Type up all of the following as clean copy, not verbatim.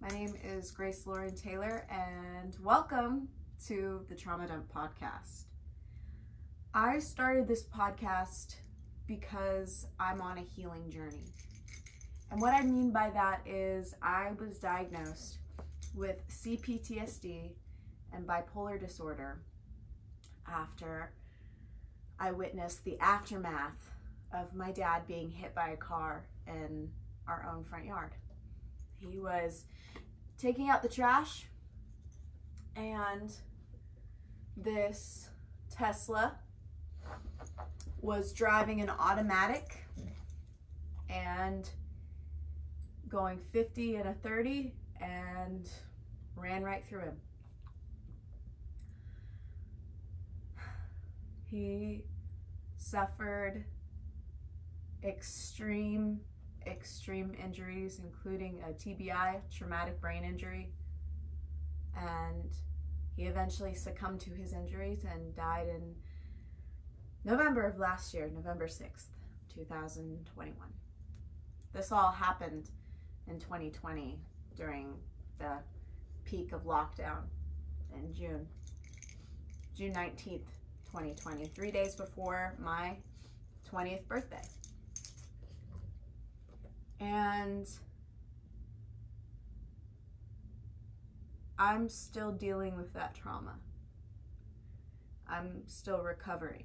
My name is Grace Lauren Taylor, and welcome to the Trauma Dump Podcast. I started this podcast because I'm on a healing journey. And what I mean by that is I was diagnosed with CPTSD and bipolar disorder after I witnessed the aftermath of my dad being hit by a car in our own front yard. He was taking out the trash, and this Tesla was driving an automatic and going 50 and a 30 and ran right through him. He suffered extreme injuries, including a TBI, traumatic brain injury, and he eventually succumbed to his injuries and died in November of last year, November 6th, 2021. This all happened in 2020 during the peak of lockdown in June 19th, 2020, 3 days before my 20th birthday. And I'm still dealing with that trauma. I'm still recovering.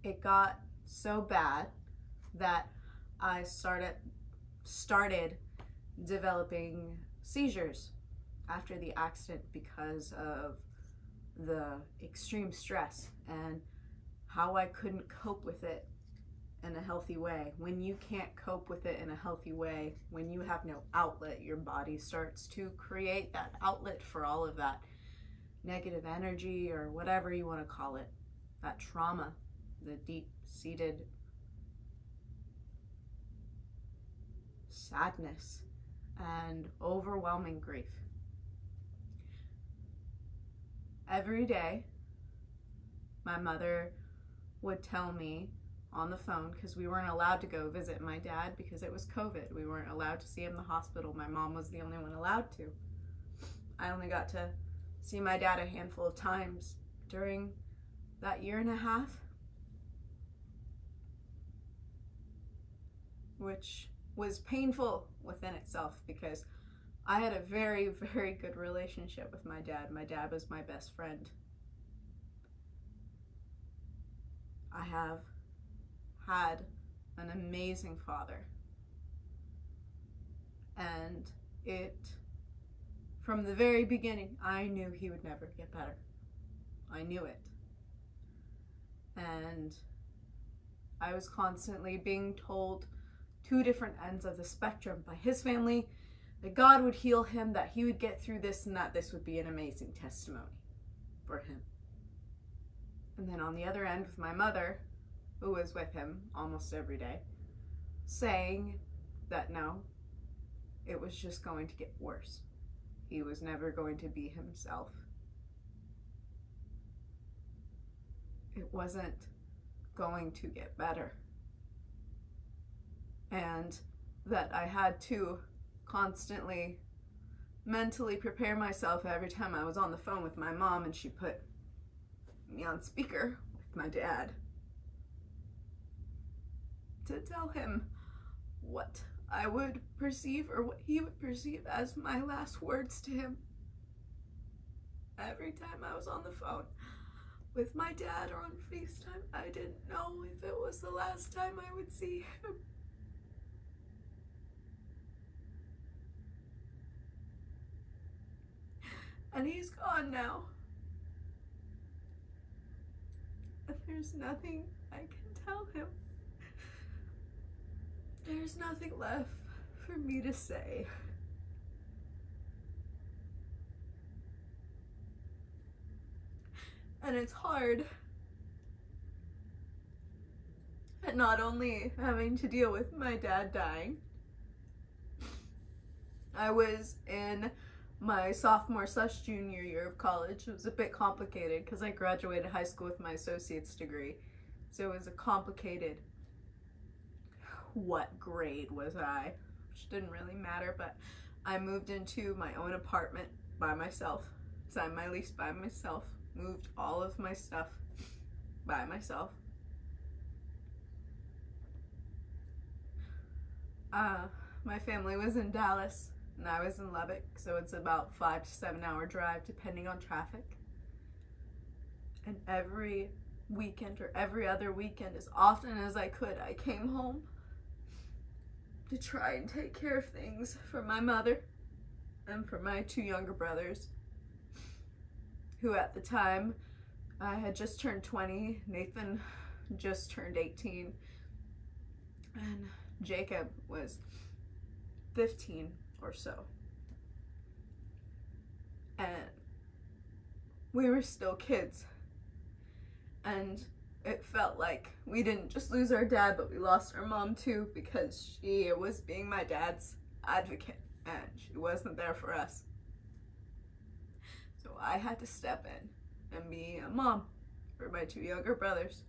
It got so bad that I started developing seizures after the accident because of the extreme stress and how I couldn't cope with it in a healthy way. When you can't cope with it in a healthy way, when you have no outlet, your body starts to create that outlet for all of that negative energy, or whatever you want to call it, that trauma, the deep-seated sadness and overwhelming grief. Every day, my mother would tell me on the phone, because we weren't allowed to go visit my dad because it was COVID. We weren't allowed to see him in the hospital. My mom was the only one allowed to. I only got to see my dad a handful of times during that year and a half, which was painful within itself because I had a very, very good relationship with my dad. My dad was my best friend. I have had an amazing father, and from the very beginning, I knew he would never get better. I knew it. And I was constantly being told two different ends of the spectrum by his family that God would heal him, that he would get through this, and that this would be an amazing testimony for him. And then on the other end with my mother, who was with him almost every day, saying that no, it was just going to get worse. He was never going to be himself. It wasn't going to get better. And that I had to constantly mentally prepare myself every time I was on the phone with my mom and she put me on speaker with my dad to tell him what I would perceive, or what he would perceive as my last words to him. Every time I was on the phone with my dad or on FaceTime, I didn't know if it was the last time I would see him. And he's gone now. And there's nothing I can tell him. There's nothing left for me to say. And it's hard. And not only having to deal with my dad dying, I was in my sophomore/junior year of college. It was a bit complicated because I graduated high school with my associate's degree. So it was a complicated what grade was I, which didn't really matter, but I moved into my own apartment by myself, signed my lease by myself, moved all of my stuff by myself. My family was in Dallas and I was in Lubbock, so it's about 5 to 7 hour drive depending on traffic. And every weekend or every other weekend, as often as I could, I came home to try and take care of things for my mother and for my 2 younger brothers, who at the time I had just turned 20. Nathan just turned 18, and Jacob was 15 or so. And we were still kids. And it felt like we didn't just lose our dad, but we lost our mom too, because she was being my dad's advocate and she wasn't there for us. So I had to step in and be a mom for my 2 younger brothers,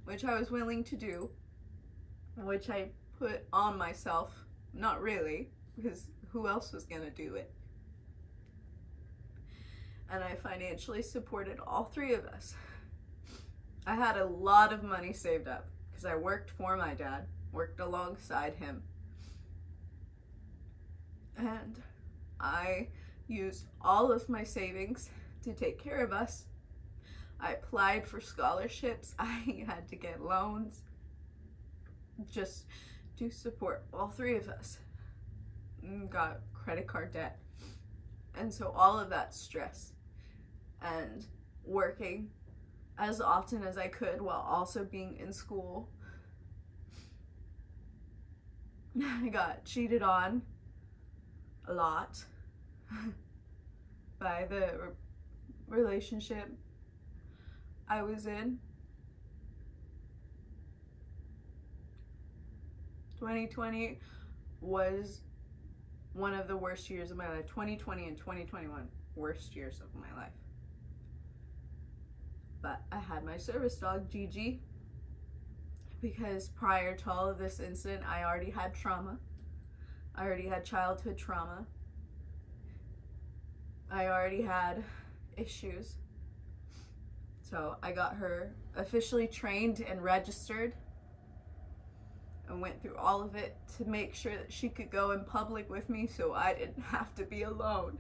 which I was willing to do, which I put on myself. Not really, because who else was gonna do it? And I financially supported all 3 of us. I had a lot of money saved up because I worked for my dad, worked alongside him. And I used all of my savings to take care of us. I applied for scholarships. I had to get loans just to support all 3 of us. Got credit card debt. And so all of that stress and working as often as I could while also being in school. I got cheated on a lot by the relationship I was in. 2020 was one of the worst years of my life. 2020 and 2021, worst years of my life. But I had my service dog, Gigi, because prior to all of this incident, I already had trauma. I already had childhood trauma. I already had issues. So I got her officially trained and registered and went through all of it to make sure that she could go in public with me so I didn't have to be alone.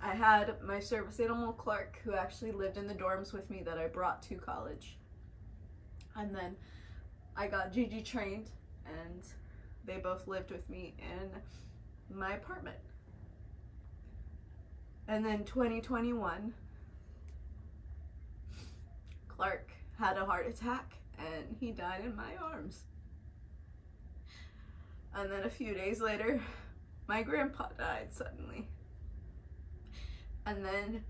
I had my service animal, Clark, who actually lived in the dorms with me that I brought to college. And then I got Gigi trained and they both lived with me in my apartment. And then 2021, Clark had a heart attack and he died in my arms. And then a few days later, my grandpa died suddenly. And then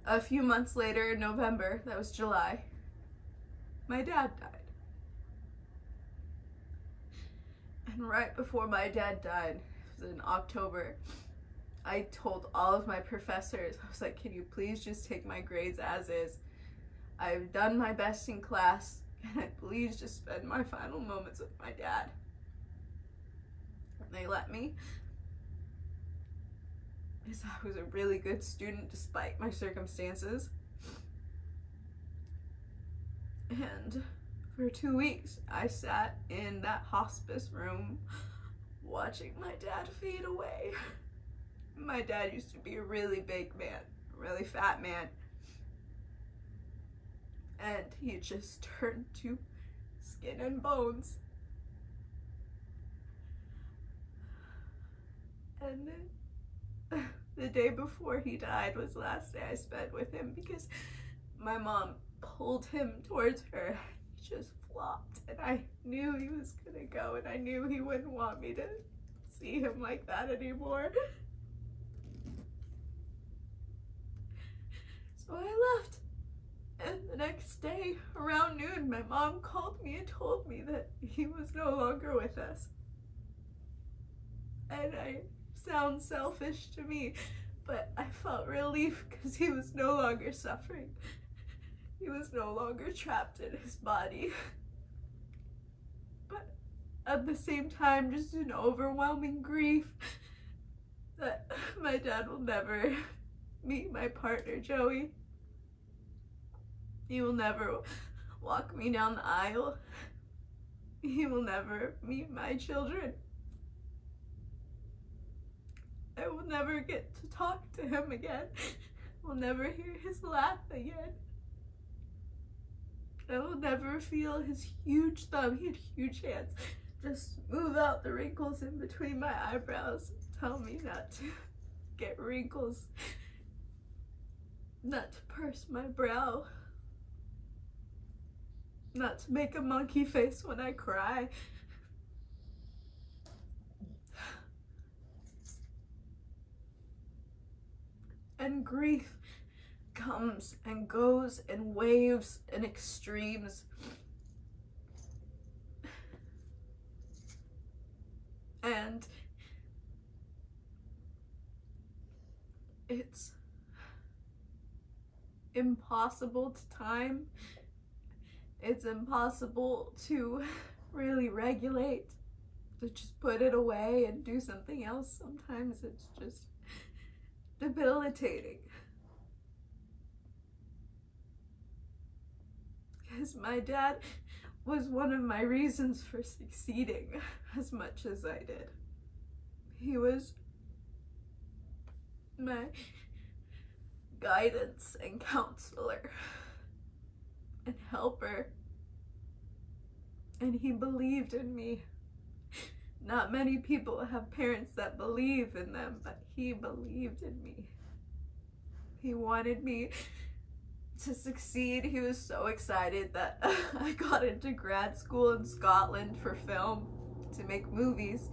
a few months later, in November, that was July, my dad died. And right before my dad died, it was in October, I told all of my professors, I was like, can you please just take my grades as is? I've done my best in class, can I please just spend my final moments with my dad? And they let me. Because I was a really good student despite my circumstances. And for 2 weeks, I sat in that hospice room watching my dad fade away. My dad used to be a really big man, a really fat man. And he just turned to skin and bones. And then the day before he died was the last day I spent with him because my mom pulled him towards her. He just flopped and I knew he was gonna go and I knew he wouldn't want me to see him like that anymore. So I left. And the next day, around noon, my mom called me and told me that he was no longer with us. And I sound selfish to me, but I felt relief because he was no longer suffering. He was no longer trapped in his body. at the same time just an overwhelming grief that my dad will never meet my partner, Joey. He will never walk me down the aisle. He will never meet my children. I will never get to talk to him again. I'll never hear his laugh again. I will never feel his huge thumb, he had huge hands, just smooth out the wrinkles in between my eyebrows, tell me not to get wrinkles, not to purse my brow, not to make a monkey face when I cry. And grief comes and goes in waves and extremes. And it's impossible to time. It's impossible to really regulate, to just put it away and do something else. Sometimes it's just debilitating. Because my dad was one of my reasons for succeeding as much as I did. He was my guidance and counselor and helper. And he believed in me. Not many people have parents that believe in them, but he believed in me. He wanted me to succeed. He was so excited that I got into grad school in Scotland for film to make movies.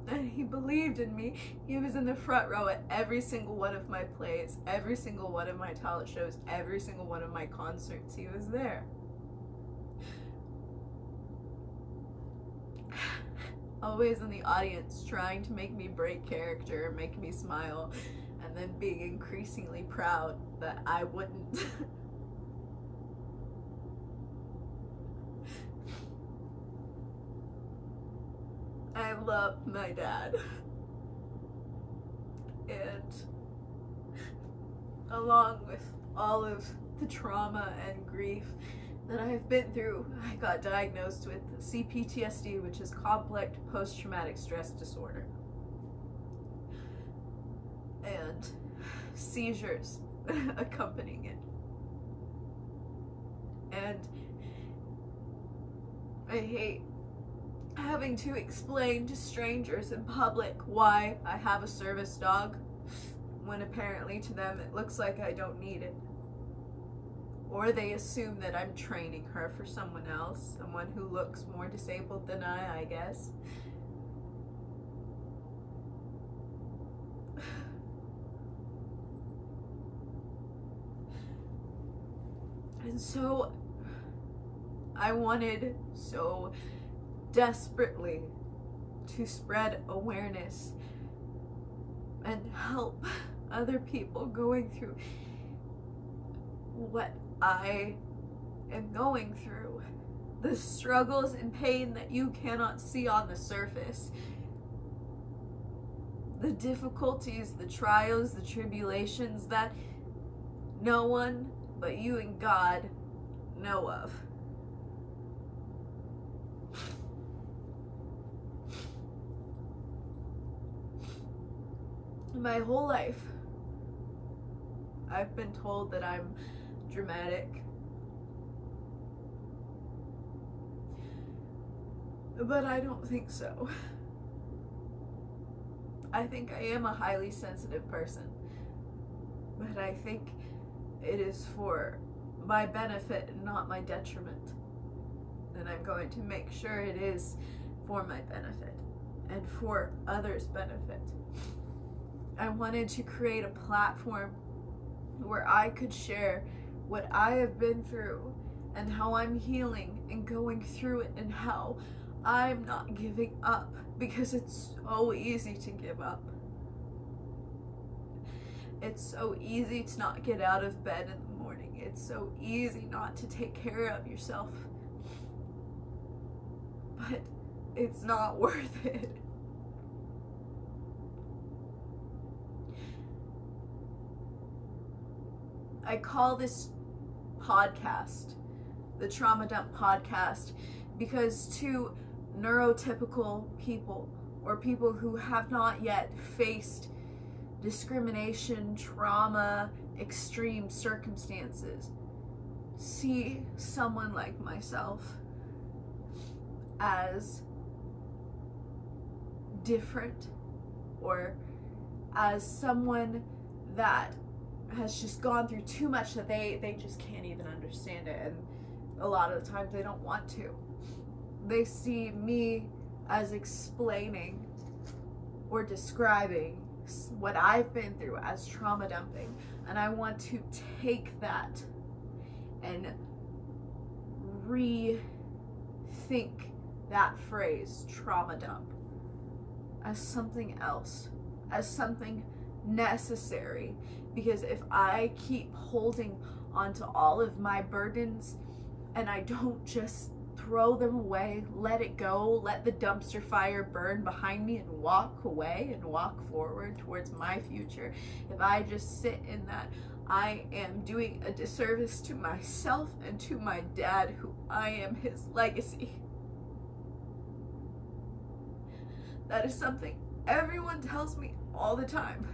And he believed in me. He was in the front row at every single one of my plays, every single one of my talent shows, every single one of my concerts. He was there. Always in the audience, trying to make me break character, make me smile, and then being increasingly proud that I wouldn't. I love my dad. And along with all of the trauma and grief that I've been through, I got diagnosed with CPTSD, which is complex post-traumatic stress disorder, and seizures accompanying it. And I hate having to explain to strangers in public why I have a service dog, when apparently to them it looks like I don't need it. Or they assume that I'm training her for someone else, someone who looks more disabled than I guess. And so I wanted so desperately to spread awareness and help other people going through what I am going through, the struggles and pain that you cannot see on the surface, the difficulties, the trials, the tribulations that no one but you and God know of. My whole life, I've been told that I'm dramatic. But I don't think so. I think I am a highly sensitive person. But I think it is for my benefit and not my detriment. And I'm going to make sure it is for my benefit and for others' benefit. I wanted to create a platform where I could share what I have been through and how I'm healing and going through it, and how I'm not giving up, because it's so easy to give up. It's so easy to not get out of bed in the morning. It's so easy not to take care of yourself but it's not worth it. I call this podcast the Trauma Dump Podcast because to neurotypical people, or people who have not yet faced discrimination, trauma, extreme circumstances, see someone like myself as different, or as someone that has just gone through too much that they just can't even understand it, and a lot of the times they don't want to. They see me as explaining or describing what I've been through as trauma dumping, and I want to take that and rethink that phrase, trauma dump, as something else, as something necessary. Because if I keep holding onto all of my burdens and I don't just throw them away, let it go, let the dumpster fire burn behind me and walk away and walk forward towards my future, if I just sit in that, I am doing a disservice to myself and to my dad, who I am his legacy. That is something everyone tells me all the time.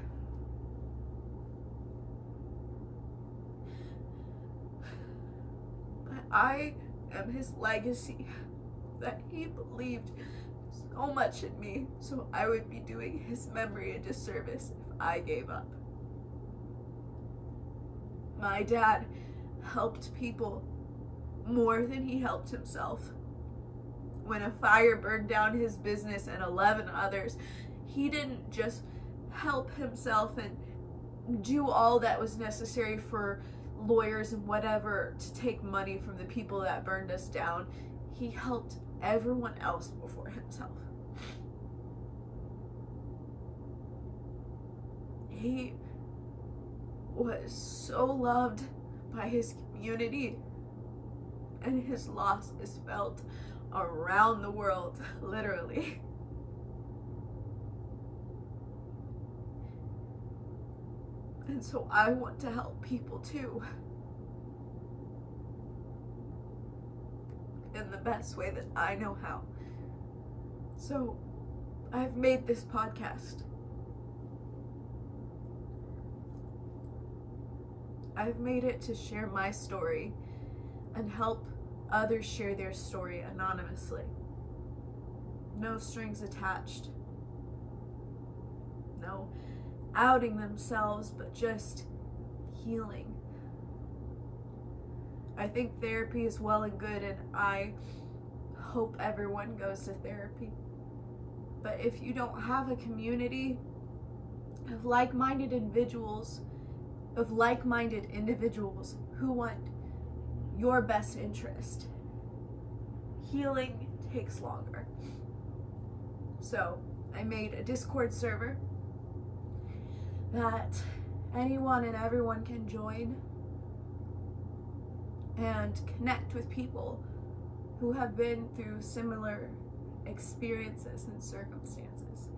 But I am his legacy, that he believed so much in me, so I would be doing his memory a disservice if I gave up. My dad helped people more than he helped himself. When a fire burned down his business and 11 others, he didn't just help himself and do all that was necessary for lawyers and whatever to take money from the people that burned us down. He helped everyone else before himself. He was so loved by his community, and his loss is felt around the world, literally. And so I want to help people too, in the best way that I know how. So I've made this podcast. I've made it to share my story and help others share their story anonymously. No strings attached. No outing themselves, but just healing. I think therapy is well and good, and I hope everyone goes to therapy. But if you don't have a community of like-minded individuals, who want your best interest, healing takes longer. So I made a Discord server that anyone and everyone can join and connect with people who have been through similar experiences and circumstances,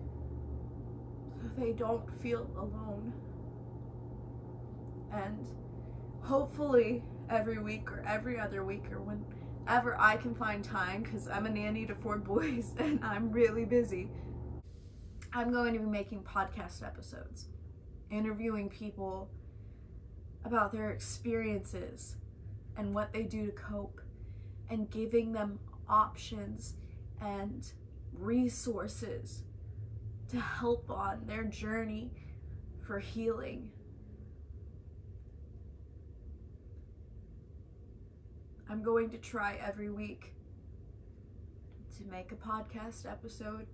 so they don't feel alone. And hopefully every week or every other week, or whenever I can find time, because I'm a nanny to 4 boys and I'm really busy, I'm going to be making podcast episodes, interviewing people about their experiences and what they do to cope, and giving them options and resources to help on their journey for healing. I'm going to try every week to make a podcast episode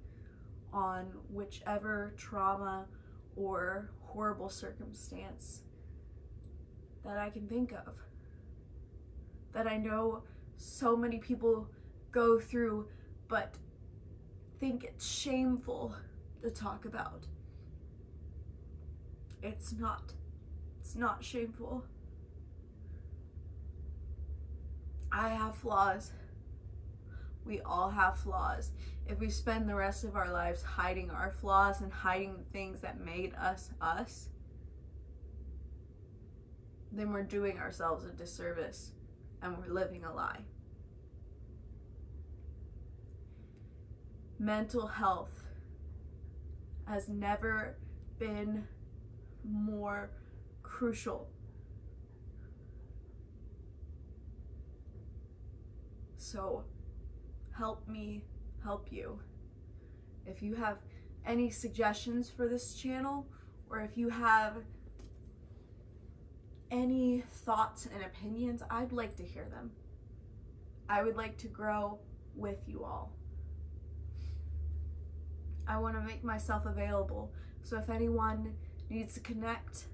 on whichever trauma or horrible circumstance that I can think of, that I know so many people go through but think it's shameful to talk about. It's not shameful. I have flaws. We all have flaws. If we spend the rest of our lives hiding our flaws and hiding the things that made us us, then we're doing ourselves a disservice and we're living a lie. Mental health has never been more crucial. So help me help you. If you have any suggestions for this channel, or if you have any thoughts and opinions, I'd like to hear them. I would like to grow with you all. I want to make myself available. So if anyone needs to connect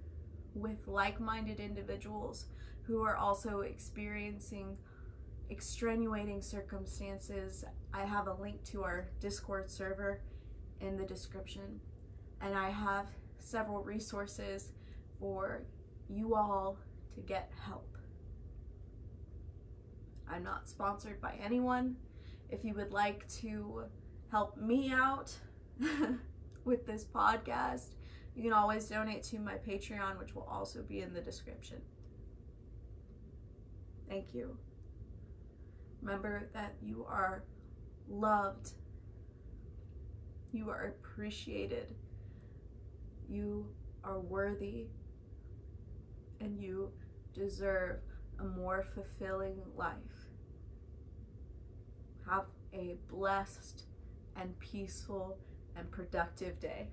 with like-minded individuals who are also experiencing extenuating circumstances, I have a link to our Discord server in the description, and I have several resources for you all to get help. I'm not sponsored by anyone. If you would like to help me out with this podcast, you can always donate to my Patreon, which will also be in the description. Thank you. Remember that you are loved. You are appreciated. You are worthy. And you deserve a more fulfilling life. Have a blessed and peaceful and productive day.